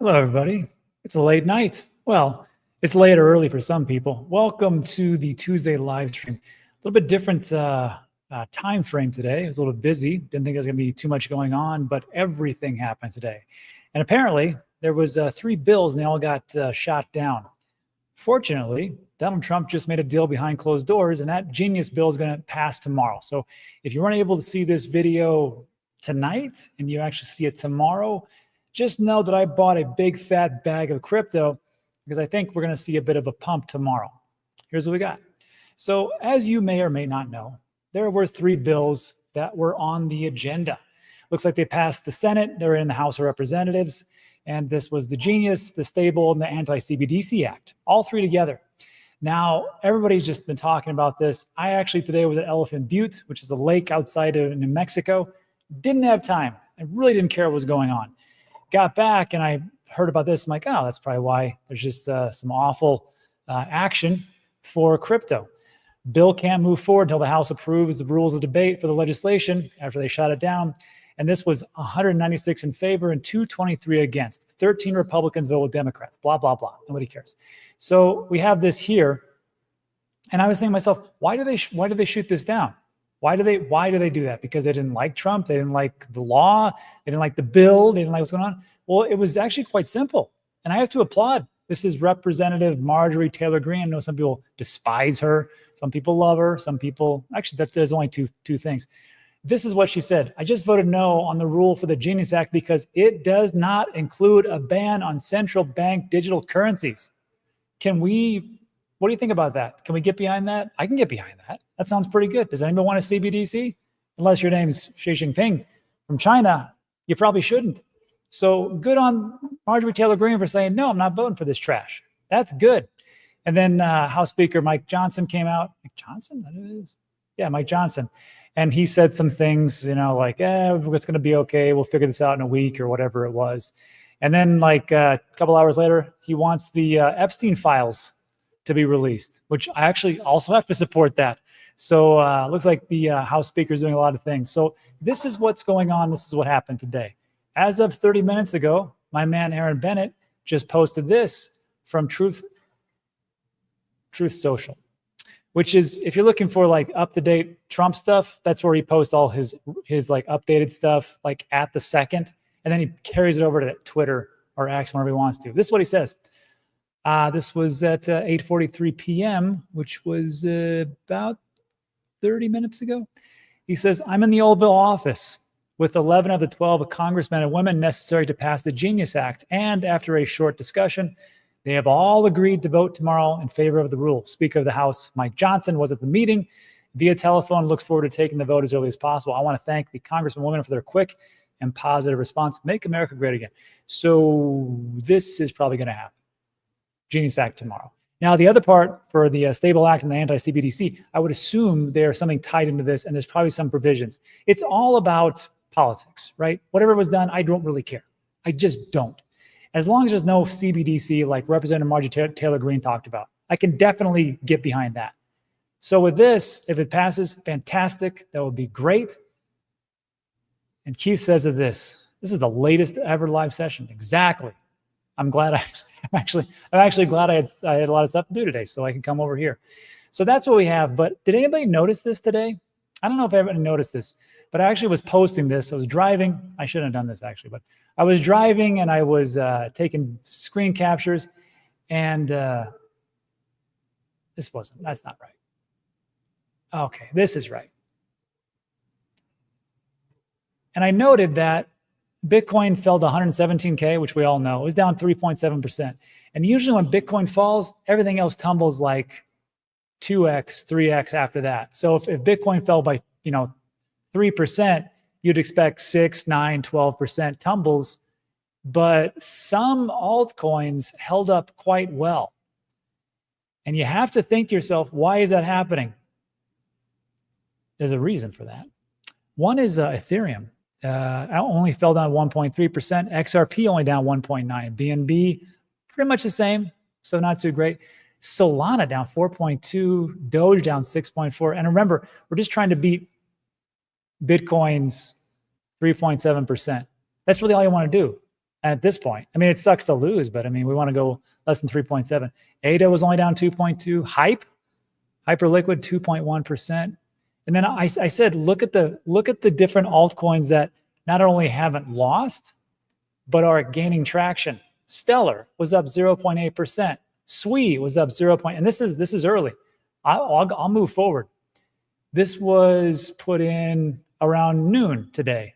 Hello, everybody. It's a late night. Well, it's late or early for some people. Welcome to the Tuesday live stream. A little bit different time frame today. I was a little busy. Didn't think there was going to be too much going on, but everything happened today. And apparently, there was 3 bills, and they all got shot down. Fortunately, Donald Trump just made a deal behind closed doors, and that genius bill is going to pass tomorrow. So if you weren't able to see this video tonight, and you actually see it tomorrow, just know that I bought a big fat bag of crypto because I think we're going to see a bit of a pump tomorrow. Here's what we got. So as you may or may not know, there were 3 bills that were on the agenda. Looks like they passed the Senate. They're in the House of Representatives. And this was the Genius, the Stable, and the Anti-CBDC Act, all 3 together. Now, everybody's just been talking about this. I actually today was at Elephant Butte, which is a lake outside of New Mexico. Didn't have time. I really didn't care what was going on. Got back and I heard about this. I'm like, oh, that's probably why there's just some awful action for crypto. Bill can't move forward until the House approves the rules of debate for the legislation after they shot it down. And this was 196 in favor and 223 against. 13 Republicans vote with Democrats, blah, blah, blah. Nobody cares. So we have this here. And I was thinking to myself, why do they shoot this down? Why do they do that? Because they didn't like Trump, they didn't like the law, they didn't like the bill, they didn't like what's going on. Well, it was actually quite simple. And I have to applaud. This is Representative Marjorie Taylor Greene. I know some people despise her, some people love her, some people actually there's only two things. This is what she said. I just voted no on the rule for the Genius Act because it does not include a ban on central bank digital currencies. What do you think about that? Can we get behind that? I can get behind that. That sounds pretty good. Does anybody want a CBDC? Unless your name's Xi Jinping from China, you probably shouldn't. So good on Marjorie Taylor Greene for saying, no, I'm not voting for this trash. That's good. And then House Speaker Mike Johnson came out. Mike Johnson? That is? Yeah, Mike Johnson. And he said some things, like, it's going to be okay. We'll figure this out in a week or whatever it was. And then like a couple hours later, he wants the Epstein files to be released, which I actually also have to support that. So looks like the House Speaker is doing a lot of things. So this is what's going on. This is what happened today. As of 30 minutes ago, my man Aaron Bennett just posted this from Truth Social, which is, if you're looking for like up-to-date Trump stuff, that's where he posts all his like updated stuff like at the second, and then he carries it over to Twitter or X whenever he wants to. This is what he says. This was at 8:43 p.m., which was about 30 minutes ago. He says, I'm in the Old office with 11 of the 12 congressmen and women necessary to pass the Genius Act. And after a short discussion, they have all agreed to vote tomorrow in favor of the rule. Speaker of the House, Mike Johnson, was at the meeting via telephone, looks forward to taking the vote as early as possible. I want to thank the congressmen and women for their quick and positive response. Make America great again. So this is probably going to happen. Genius Act tomorrow. Now, the other part for the Stable Act and the Anti-CBDC, I would assume there's something tied into this, and there's probably some provisions. It's all about politics, right? Whatever was done, I don't really care. I just don't. As long as there's no CBDC like Representative Marjorie Taylor Greene talked about, I can definitely get behind that. So with this, if it passes, fantastic. That would be great. And Keith says of this is the latest ever live session. Exactly. I'm actually glad I had a lot of stuff to do today, so I can come over here. So that's what we have. But did anybody notice this today? I don't know if everybody noticed this, but I actually was posting this. I was driving. I shouldn't have done this actually, but I was driving and I was taking screen captures, and that's not right. Okay, this is right. And I noted that Bitcoin fell to 117K, which we all know. It was down 3.7%. And usually when Bitcoin falls, everything else tumbles like 2x, 3x after that. So if Bitcoin fell by 3%, you'd expect 6, 9, 12% tumbles. But some altcoins held up quite well. And you have to think to yourself, why is that happening? There's a reason for that. One is Ethereum. Only fell down 1.3%. XRP only down 1.9%. BNB pretty much the same, so not too great. Solana down 4.2%. Doge down 6.4%. And remember, we're just trying to beat Bitcoin's 3.7%. That's really all you want to do. at this point. I mean, it sucks to lose, but I mean, we want to go less than 3.7. ADA was only down 2.2. Hyperliquid 2.1%. And then I said, look at the different altcoins that not only haven't lost, but are gaining traction. Stellar was up 0.8%. SWE was up 0. And this is early. I'll move forward. This was put in around noon today.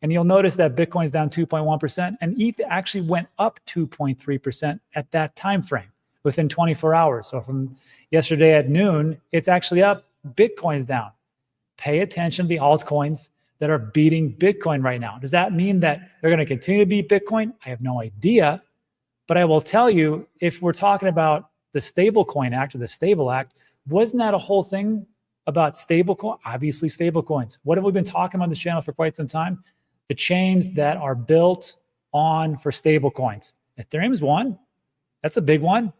And you'll notice that Bitcoin's down 2.1%, and ETH actually went up 2.3% at that time frame within 24 hours. So from yesterday at noon, it's actually up. Bitcoin's down. Pay attention to the altcoins that are beating Bitcoin right now. Does that mean that they're going to continue to beat Bitcoin? I have no idea. But I will tell you, if we're talking about the Stablecoin Act or the Stable Act, wasn't that a whole thing about stablecoin? Obviously, stablecoins. What have we been talking about on this channel for quite some time? The chains that are built on for stablecoins. Ethereum is one. That's a big one.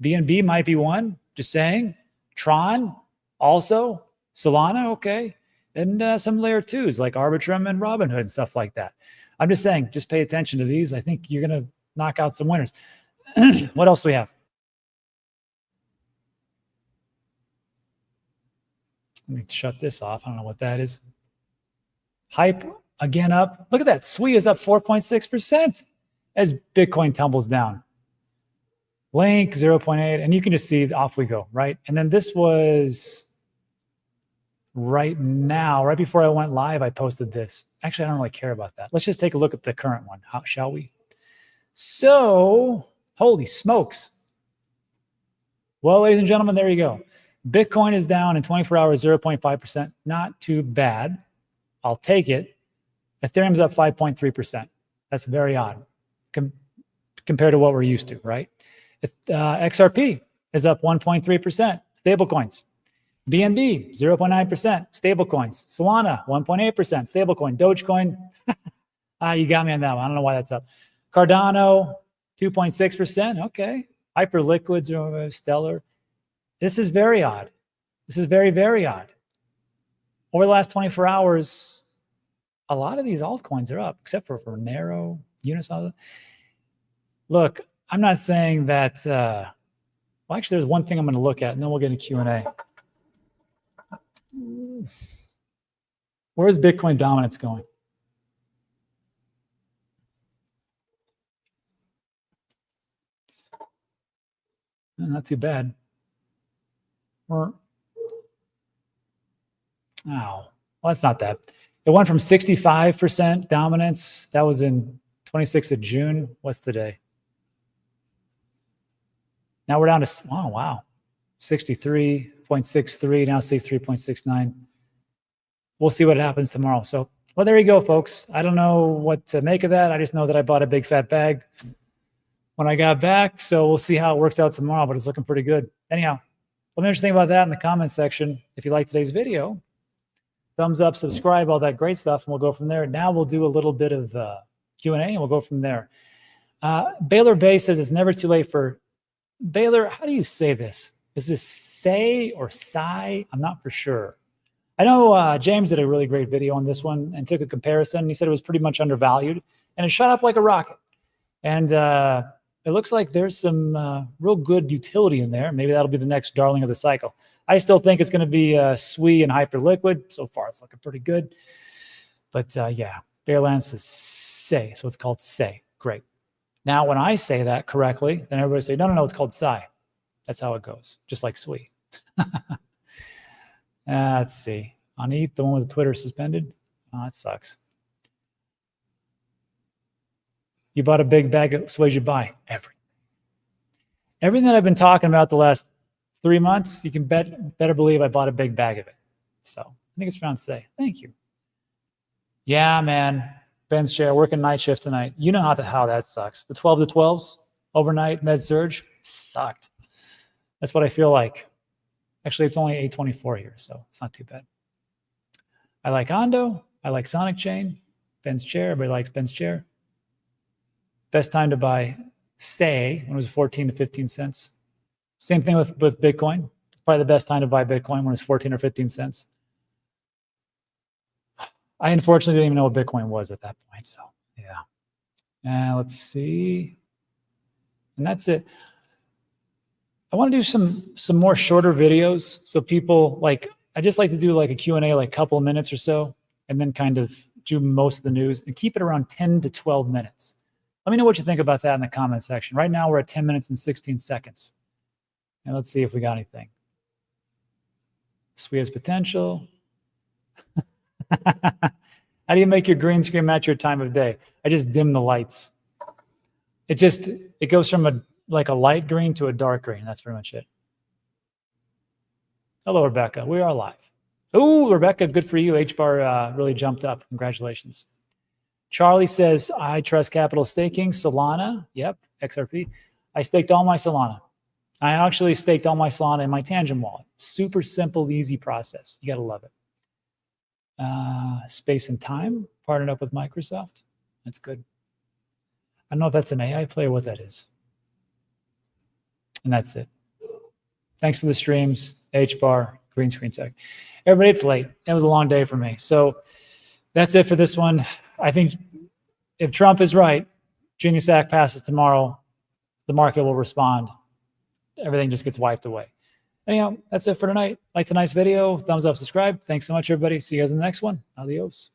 BNB might be one. Just saying. Tron also. Solana, okay. And some layer twos like Arbitrum and Robinhood and stuff like that. I'm just saying, just pay attention to these. I think you're going to knock out some winners. What else do we have? Let me shut this off. I don't know what that is. Hype again up. Look at that. SWE is up 4.6% as Bitcoin tumbles down. Link 0.8. And you can just see off we go, right? And then this was right now, right before I went live, I posted this. Actually, I don't really care about that. Let's just take a look at the current one, shall we? So, holy smokes. Well, ladies and gentlemen, there you go. Bitcoin is down in 24 hours, 0.5%. Not too bad. I'll take it. Ethereum's up 5.3%. That's very odd compared to what we're used to, right? XRP is up 1.3%. Stablecoins. BNB, 0.9%. Stablecoins. Solana, 1.8%. Stablecoin. Dogecoin. You got me on that one. I don't know why that's up. Cardano, 2.6%. Okay. Hyperliquid, Stellar. This is very odd. This is very, very odd. Over the last 24 hours, a lot of these altcoins are up, except for Monero, Uniswap. Look, I'm not saying that. Well, actually, there's one thing I'm going to look at, and then we'll get into Q&A. Where's Bitcoin dominance going? Not too bad. Well, that's not that. It went from 65% dominance. That was in 26th of June. What's the day? Now we're down to, wow. 63.63, now 63.69. We'll see what happens tomorrow. So, well, there you go, folks. I don't know what to make of that. I just know that I bought a big fat bag when I got back. So we'll see how it works out tomorrow, but it's looking pretty good. Anyhow, let me know what you think about that in the comment section. If you like today's video, thumbs up, subscribe, all that great stuff, and we'll go from there. Now we'll do a little bit of Q&A, and we'll go from there. Baylor Bay says it's never too late for Baylor. How do you say this? Is this say or sigh? I'm not for sure. I know James did a really great video on this one and took a comparison. He said it was pretty much undervalued, and it shot up like a rocket. And it looks like there's some real good utility in there. Maybe that'll be the next darling of the cycle. I still think it's going to be SWE and Hyperliquid. So far, it's looking pretty good. But yeah, Bearland says say. So it's called say. Great. Now, when I say that correctly, then everybody say, no, it's called sigh. That's how it goes, just like SWE. Let's see. On ETH, the one with the Twitter suspended. Oh, that sucks. You bought a big bag of, so what did you buy? Everything. Everything that I've been talking about the last 3 months, you can better believe I bought a big bag of it. So I think it's around today. Thank you. Yeah, man. Ben's chair, working night shift tonight. You know how that sucks. The 12 to 12s, overnight, med surge, sucked. That's what I feel like. Actually, it's only 8:24 here, so it's not too bad. I like Ondo. I like Sonic Chain. Ben's chair. Everybody likes Ben's chair. Best time to buy, say, when it was 14 to 15 cents. Same thing with Bitcoin. Probably the best time to buy Bitcoin when it's 14 or 15 cents. I unfortunately didn't even know what Bitcoin was at that point. So, yeah. Let's see. And that's it. I want to do some more shorter videos. So people I just like to do like a Q&A, like a couple of minutes or so, and then kind of do most of the news and keep it around 10 to 12 minutes. Let me know what you think about that in the comment section. Right now we're at 10 minutes and 16 seconds. And let's see if we got anything. SWI has potential. How do you make your green screen match your time of day? I just dim the lights. It goes from a light green to a dark green. That's pretty much it. Hello, Rebecca. We are live. Oh, Rebecca, good for you. H-bar really jumped up. Congratulations. Charlie says, I trust capital staking. Solana. Yep. XRP. I staked all my Solana. I actually staked all my Solana in my TANGEM wallet. Super simple, easy process. You got to love it. Space and Time. Partnered up with Microsoft. That's good. I don't know if that's an AI play or what that is. And that's it. Thanks for the streams. H-bar, green screen tech. Everybody, it's late. It was a long day for me. So that's it for this one. I think if Trump is right, Genius Act passes tomorrow, the market will respond. Everything just gets wiped away. Anyhow, that's it for tonight. Like the nice video, thumbs up, subscribe. Thanks so much, everybody. See you guys in the next one. Adios.